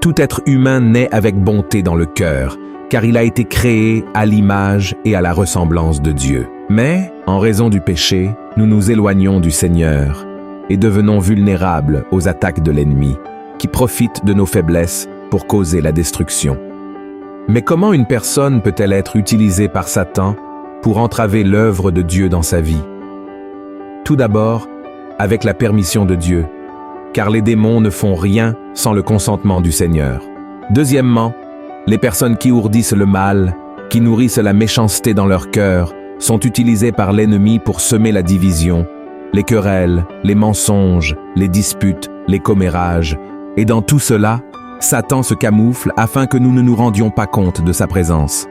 Tout être humain naît avec bonté dans le cœur, car il a été créé à l'image et à la ressemblance de Dieu. Mais, en raison du péché, nous nous éloignons du Seigneur et devenons vulnérables aux attaques de l'ennemi, qui profite de nos faiblesses pour causer la destruction. Mais comment une personne peut-elle être utilisée par Satan pour entraver l'œuvre de Dieu dans sa vie? Tout d'abord, avec la permission de Dieu, car les démons ne font rien sans le consentement du Seigneur. Deuxièmement, les personnes qui ourdissent le mal, qui nourrissent la méchanceté dans leur cœur, sont utilisées par l'ennemi pour semer la division, les querelles, les mensonges, les disputes, les commérages, et dans tout cela, Satan se camoufle afin que nous ne nous rendions pas compte de sa présence.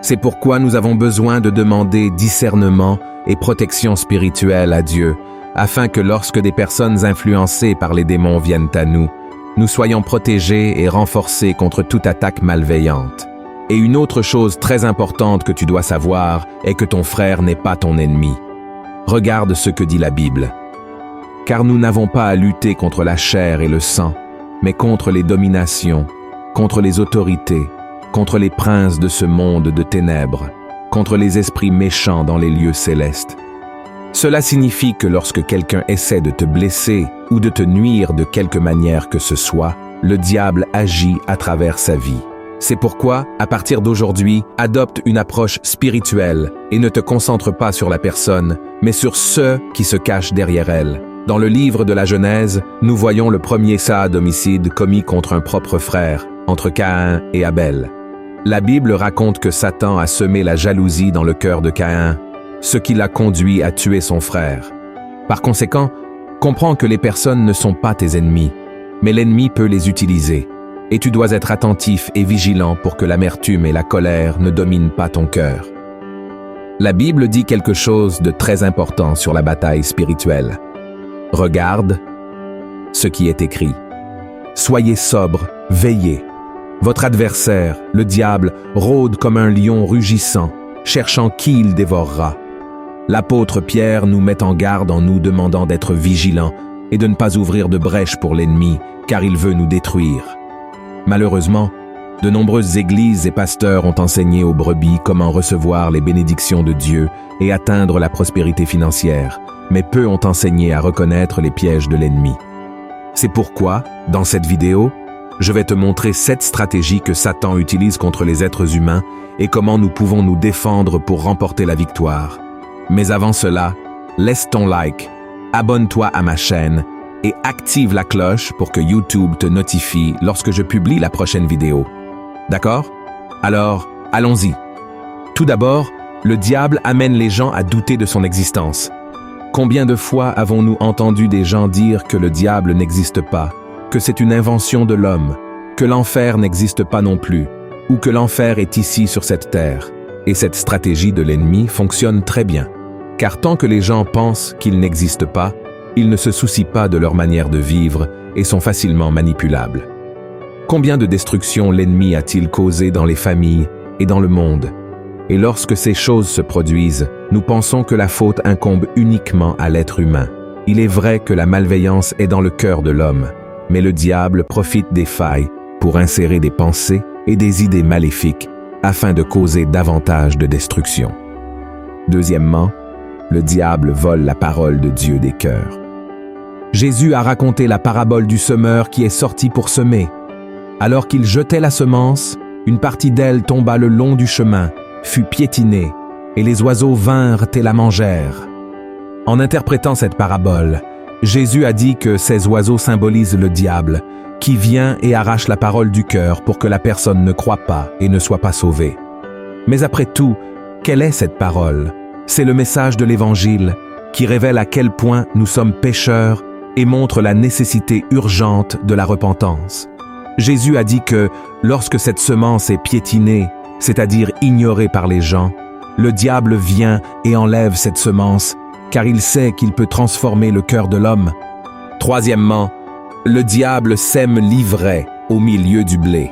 C'est pourquoi nous avons besoin de demander discernement et protection spirituelle à Dieu, afin que lorsque des personnes influencées par les démons viennent à nous, nous soyons protégés et renforcés contre toute attaque malveillante. Et une autre chose très importante que tu dois savoir est que ton frère n'est pas ton ennemi. Regarde ce que dit la Bible. Car nous n'avons pas à lutter contre la chair et le sang, mais contre les dominations, contre les autorités, contre les princes de ce monde de ténèbres, contre les esprits méchants dans les lieux célestes. Cela signifie que lorsque quelqu'un essaie de te blesser ou de te nuire de quelque manière que ce soit, le diable agit à travers sa vie. C'est pourquoi, à partir d'aujourd'hui, adopte une approche spirituelle et ne te concentre pas sur la personne, mais sur ceux qui se cachent derrière elle. Dans le livre de la Genèse, nous voyons le premier homicide commis contre un propre frère, entre Caïn et Abel. La Bible raconte que Satan a semé la jalousie dans le cœur de Caïn, ce qui l'a conduit à tuer son frère. Par conséquent, comprends que les personnes ne sont pas tes ennemis, mais l'ennemi peut les utiliser, et tu dois être attentif et vigilant pour que l'amertume et la colère ne dominent pas ton cœur. La Bible dit quelque chose de très important sur la bataille spirituelle. Regarde ce qui est écrit. Soyez sobres, veillez. Votre adversaire, le diable, rôde comme un lion rugissant, cherchant qui il dévorera. L'apôtre Pierre nous met en garde en nous demandant d'être vigilants et de ne pas ouvrir de brèche pour l'ennemi, car il veut nous détruire. Malheureusement, de nombreuses églises et pasteurs ont enseigné aux brebis comment recevoir les bénédictions de Dieu et atteindre la prospérité financière, mais peu ont enseigné à reconnaître les pièges de l'ennemi. C'est pourquoi, dans cette vidéo, je vais te montrer 7 stratégies que Satan utilise contre les êtres humains et comment nous pouvons nous défendre pour remporter la victoire. Mais avant cela, laisse ton like, abonne-toi à ma chaîne et active la cloche pour que YouTube te notifie lorsque je publie la prochaine vidéo. D'accord? Alors, allons-y. Tout d'abord, le diable amène les gens à douter de son existence. Combien de fois avons-nous entendu des gens dire que le diable n'existe pas, que c'est une invention de l'homme, que l'enfer n'existe pas non plus, ou que l'enfer est ici sur cette terre? Et cette stratégie de l'ennemi fonctionne très bien. Car tant que les gens pensent qu'il n'existe pas, ils ne se soucient pas de leur manière de vivre et sont facilement manipulables. Combien de destructions l'ennemi a-t-il causé dans les familles et dans le monde? Et lorsque ces choses se produisent, nous pensons que la faute incombe uniquement à l'être humain. Il est vrai que la malveillance est dans le cœur de l'homme, mais le diable profite des failles pour insérer des pensées et des idées maléfiques afin de causer davantage de destruction. Deuxièmement, le diable vole la parole de Dieu des cœurs. Jésus a raconté la parabole du semeur qui est sorti pour semer. Alors qu'il jetait la semence, une partie d'elle tomba le long du chemin, fut piétinée, et les oiseaux vinrent et la mangèrent. En interprétant cette parabole, Jésus a dit que ces oiseaux symbolisent le diable, qui vient et arrache la parole du cœur pour que la personne ne croie pas et ne soit pas sauvée. Mais après tout, quelle est cette parole? C'est le message de l'Évangile qui révèle à quel point nous sommes pécheurs et montre la nécessité urgente de la repentance. Jésus a dit que lorsque cette semence est piétinée, c'est-à-dire ignorée par les gens, le diable vient et enlève cette semence, car il sait qu'il peut transformer le cœur de l'homme. Troisièmement, le diable sème l'ivraie au milieu du blé.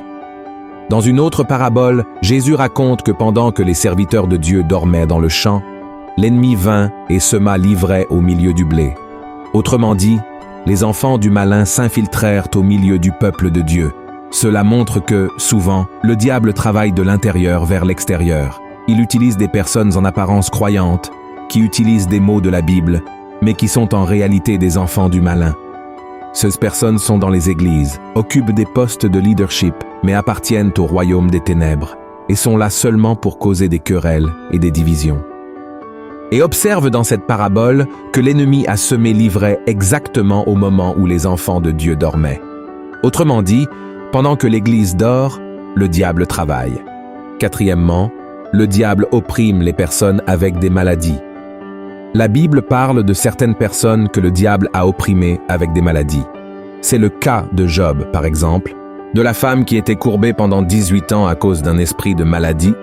Dans une autre parabole, Jésus raconte que pendant que les serviteurs de Dieu dormaient dans le champ, l'ennemi vint et sema l'ivraie au milieu du blé. Autrement dit, les enfants du malin s'infiltrèrent au milieu du peuple de Dieu, Cela montre que, souvent, le diable travaille de l'intérieur vers l'extérieur. Il utilise des personnes en apparence croyantes, qui utilisent des mots de la Bible, mais qui sont en réalité des enfants du malin. Ces personnes sont dans les églises, occupent des postes de leadership, mais appartiennent au royaume des ténèbres, et sont là seulement pour causer des querelles et des divisions. Et observe dans cette parabole que l'ennemi a semé l'ivraie exactement au moment où les enfants de Dieu dormaient. Autrement dit, pendant que l'Église dort, le diable travaille. Quatrièmement, le diable opprime les personnes avec des maladies. La Bible parle de certaines personnes que le diable a opprimées avec des maladies. C'est le cas de Job, par exemple, de la femme qui était courbée pendant 18 ans à cause d'un esprit de maladie,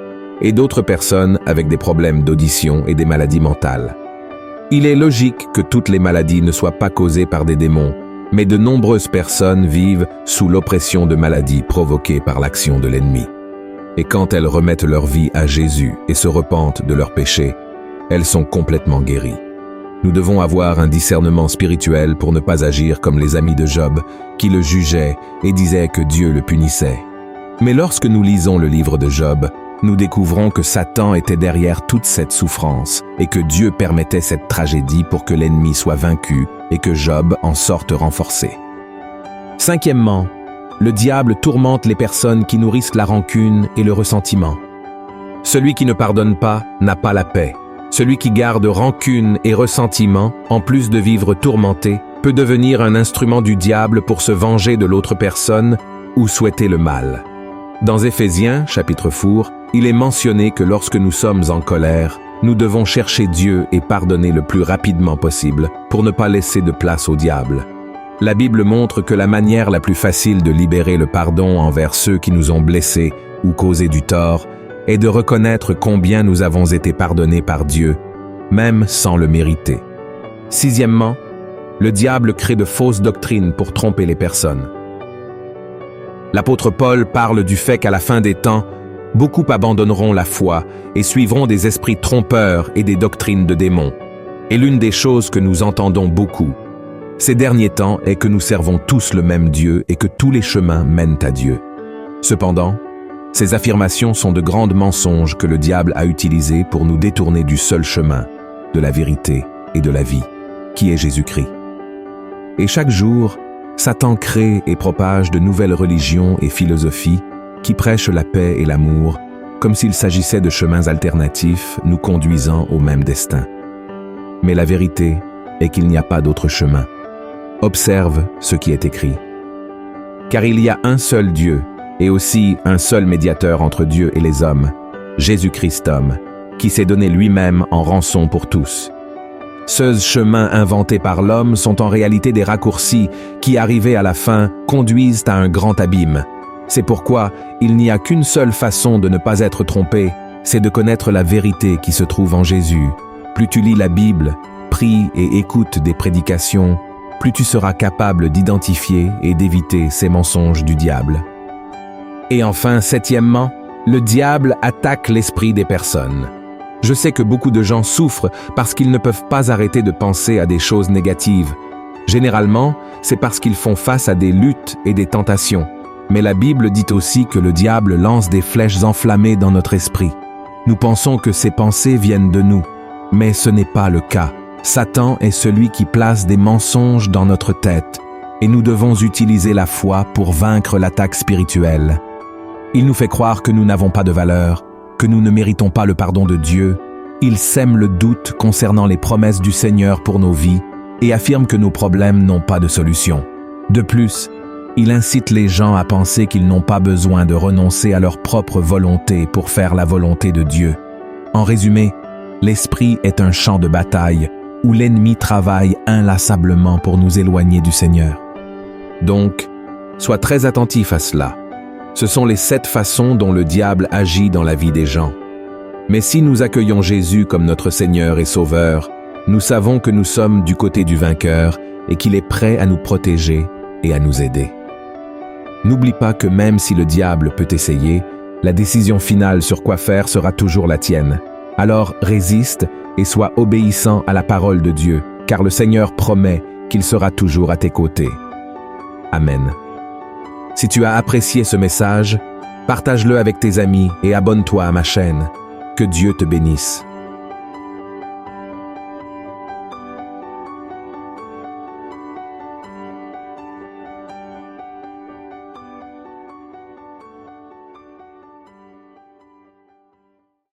et d'autres personnes avec des problèmes d'audition et des maladies mentales. Il est logique que toutes les maladies ne soient pas causées par des démons, mais de nombreuses personnes vivent sous l'oppression de maladies provoquées par l'action de l'ennemi. Et quand elles remettent leur vie à Jésus et se repentent de leurs péchés, elles sont complètement guéries. Nous devons avoir un discernement spirituel pour ne pas agir comme les amis de Job, qui le jugeaient et disaient que Dieu le punissait. Mais lorsque nous lisons le livre de Job, nous découvrons que Satan était derrière toute cette souffrance et que Dieu permettait cette tragédie pour que l'ennemi soit vaincu et que Job en sorte renforcé. Cinquièmement, le diable tourmente les personnes qui nourrissent la rancune et le ressentiment. Celui qui ne pardonne pas n'a pas la paix. Celui qui garde rancune et ressentiment, en plus de vivre tourmenté, peut devenir un instrument du diable pour se venger de l'autre personne ou souhaiter le mal. Dans Éphésiens, chapitre 4, il est mentionné que lorsque nous sommes en colère, nous devons chercher Dieu et pardonner le plus rapidement possible pour ne pas laisser de place au diable. La Bible montre que la manière la plus facile de libérer le pardon envers ceux qui nous ont blessés ou causé du tort est de reconnaître combien nous avons été pardonnés par Dieu, même sans le mériter. Sixièmement, le diable crée de fausses doctrines pour tromper les personnes. L'apôtre Paul parle du fait qu'à la fin des temps, beaucoup abandonneront la foi et suivront des esprits trompeurs et des doctrines de démons. Et l'une des choses que nous entendons beaucoup ces derniers temps est que nous servons tous le même Dieu et que tous les chemins mènent à Dieu. Cependant, ces affirmations sont de grands mensonges que le diable a utilisés pour nous détourner du seul chemin, de la vérité et de la vie, qui est Jésus-Christ. Et chaque jour, Satan crée et propage de nouvelles religions et philosophies qui prêchent la paix et l'amour, comme s'il s'agissait de chemins alternatifs nous conduisant au même destin. Mais la vérité est qu'il n'y a pas d'autre chemin. Observe ce qui est écrit. Car il y a un seul Dieu, et aussi un seul médiateur entre Dieu et les hommes, Jésus-Christ homme, qui s'est donné lui-même en rançon pour tous. Ces chemins inventés par l'homme sont en réalité des raccourcis qui, arrivés à la fin, conduisent à un grand abîme. C'est pourquoi il n'y a qu'une seule façon de ne pas être trompé, c'est de connaître la vérité qui se trouve en Jésus. Plus tu lis la Bible, pries et écoutes des prédications, plus tu seras capable d'identifier et d'éviter ces mensonges du diable. Et enfin, septièmement, le diable attaque l'esprit des personnes. Je sais que beaucoup de gens souffrent parce qu'ils ne peuvent pas arrêter de penser à des choses négatives. Généralement, c'est parce qu'ils font face à des luttes et des tentations. Mais la Bible dit aussi que le diable lance des flèches enflammées dans notre esprit. Nous pensons que ces pensées viennent de nous, mais ce n'est pas le cas. Satan est celui qui place des mensonges dans notre tête, et nous devons utiliser la foi pour vaincre l'attaque spirituelle. Il nous fait croire que nous n'avons pas de valeur, que nous ne méritons pas le pardon de Dieu. Il sème le doute concernant les promesses du Seigneur pour nos vies et affirme que nos problèmes n'ont pas de solution. De plus, il incite les gens à penser qu'ils n'ont pas besoin de renoncer à leur propre volonté pour faire la volonté de Dieu. En résumé, l'esprit est un champ de bataille où l'ennemi travaille inlassablement pour nous éloigner du Seigneur. Donc, sois très attentif à cela. Ce sont les 7 façons dont le diable agit dans la vie des gens. Mais si nous accueillons Jésus comme notre Seigneur et Sauveur, nous savons que nous sommes du côté du vainqueur et qu'il est prêt à nous protéger et à nous aider. N'oublie pas que même si le diable peut essayer, la décision finale sur quoi faire sera toujours la tienne. Alors résiste et sois obéissant à la parole de Dieu, car le Seigneur promet qu'il sera toujours à tes côtés. Amen. Si tu as apprécié ce message, partage-le avec tes amis et abonne-toi à ma chaîne. Que Dieu te bénisse.